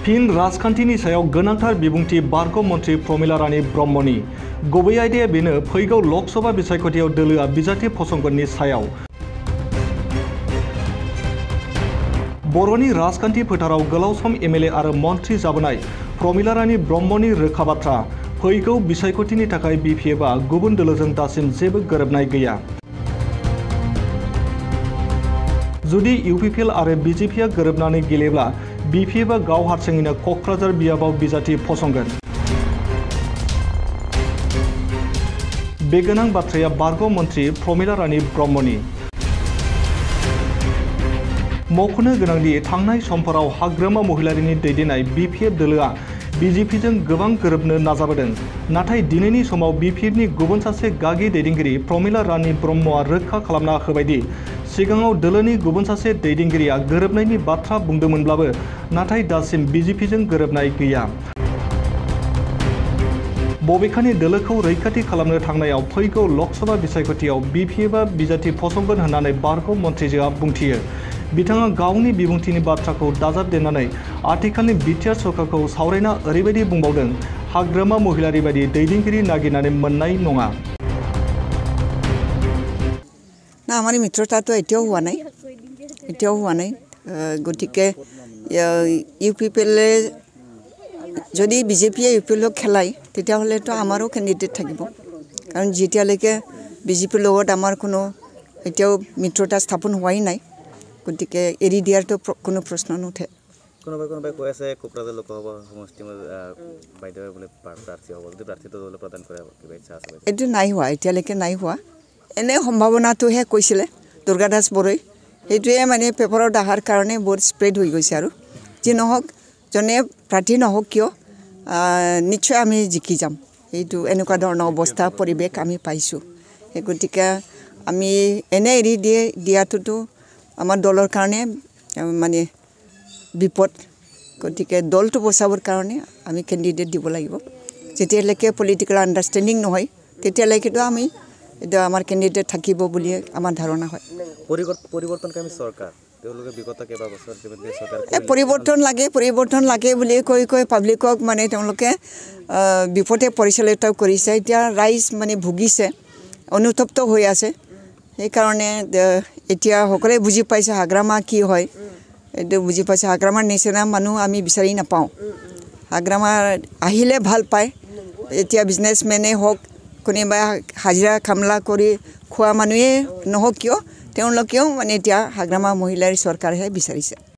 Fin राजखान्थिनि सायाव गोनांथार बिबुंथि बारग' मन्थ्रि प्रमिला रानी ब्रह्मनि गुबै आयदाया बेनो फैगौ लकसभा बिसायख'थियाव दोलोआ बिजाथि फसंगोननि सायाव। बर'नि राजखान्थि फोथाराव गोलाव सम एमएलए आरो मन्थ्रि जाबोनाय प्रमिला रानी ब्रह्मनि रोखा बाथ्रा फैगौ बिसायख'थिनि थाखाय बिपिएफआ गुबुन दोलोजों दासिम जेबो गोरोबनाय गैया। जुदि इउपिपिएल आरो बिजेपिआ गोरोबनानै गेलेब्ला बिपिएफआ गाव हारसिङैनो क'क्राझार बियाबाव बिजाथि फसंगोन। बे गोनां बाथ्राया बारग' मन्थ्रि प्रमिला रानी ब्रह्मनि। मख'नो गोनांदि थांनाय समफोराव हाग्रामा महिलारिनि दैदेननाय बिपिएफ दोलोआ बिजेपिजों गोबां गोरोबनो नाजाबोदों। नाथाय दिनैनि समाव बिपिएफनि गुबुन सासे गागि दैदेनगिरि प्रमिला रानी ब्रह्मआ रोखा खालामना होबायदि सिगाङाव दोलोनि गुबुन सासे दैदेनगिरिया गोरोबनायनि बाथ्रा बुंदोंमोनब्लाबो नाथाय दासिम बिजेपिजों गोरोबनाय गैया। बबेखानि दोलोखौ रैखाथि खालामनो थांनायाव फैगौ लकसभा बिसायख'थियाव बिपिएफआ बिजाथि फसंगोन होननानै बारग' मन्थ्रिजोआ बुंथियो। बिथाङा गावनि बिबुंथिनि बाथ्राखौ दाजाबदेरनानै आथिखालनि बिटिआर सरकारखौ सावरायना ओरैबायदि बुंबावदों, हाग्रामा महिलारि बायदि दैदेनगिरि नागिरनानै मोननाय नङा। ना हमारी मित्रता तो एতিয়াও হোৱা নাই গতিকে ইউপিপিএলে যদি বিজেপিয়ে ইউপিপিএলক খেলায় তেতিয়াহ'লেতো আমাৰো কেণ্ডিডেট থাকিব, কাৰণ যেতিয়ালৈকে বিজেপিৰ লগত আমাৰ কোনো এতিয়াও মিত্ৰতা স্থাপন হোৱাই নাই, গতিকে এৰি দিয়াৰতো কোনো প্ৰশ্ন নুঠে। কোনোবাই কৈ আছে কোকৰাঝাৰ লোকসভা সমষ্টি বাইদেউ বোলে প্ৰাৰ্থী হ'ব, যদি প্ৰাৰ্থীত্ব দলে প্ৰদান কৰে কিবা ইচ্ছা আছে? এইটো নাই হোৱা, এতিয়ালৈকে নাই হোৱা। এনে সম্ভাৱনাটোহে কৈছিলে দুৰ্গা দাস বড়োই, সেইটোৱে মানে পেপাৰত অহাৰ কাৰণে বহুত স্প্ৰেড হৈ গৈছে। আৰু যি নহওক, জনে প্ৰাৰ্থী নহওক কিয় নিশ্চয় আমি জিকি যাম, এইটো এনেকুৱা ধৰণৰ অৱস্থা পৰিৱেশ আমি পাইছোঁ। সেই গতিকে আমি এনে এৰি দিয়াটোতো আমাৰ দলৰ কাৰণে মানে বিপদ। গতিকে দলটো বচাবৰ কাৰণে আমি কেণ্ডিডেট দিব লাগিব। যেতিয়ালৈকে পলিটিকেল আণ্ডাৰষ্টেণ্ডিং নহয় তেতিয়ালৈকেতো আমি এটা আমাৰ কেণ্ডিডেট থাকিব বুলি আমাৰ ধাৰণা হয়। পৰিৱৰ্তনকামী চৰকাৰ তেওঁলোকে বিগত কেইবাবছৰ পৰিৱৰ্তন লাগে বুলি কৈ পাব্লিকক মানে তেওঁলোকে বিপথে পৰিচালিত কৰিছে। এতিয়া ৰাইজ মানে ভুগিছে, অনুতপ্ত হৈ আছে। সেইকাৰণে এতিয়া সকলোৱে বুজি পাইছে হাগ্ৰামা কি হয়, এইটো বুজি পাইছে। হাগ্ৰামাৰ নিচিনা মানুহ আমি বিচাৰি নাপাওঁ। হাগ্ৰামা আহিলে ভাল পায়। এতিয়া বিজনেছমেনেই হওক, কোনোবা হাজিৰা কামলা কৰি খোৱা মানুহে নহওক কিয় তেওঁলোকেও মানে এতিয়া হাগ্ৰামা মহিলাৰ চৰকাৰহে বিচাৰিছে।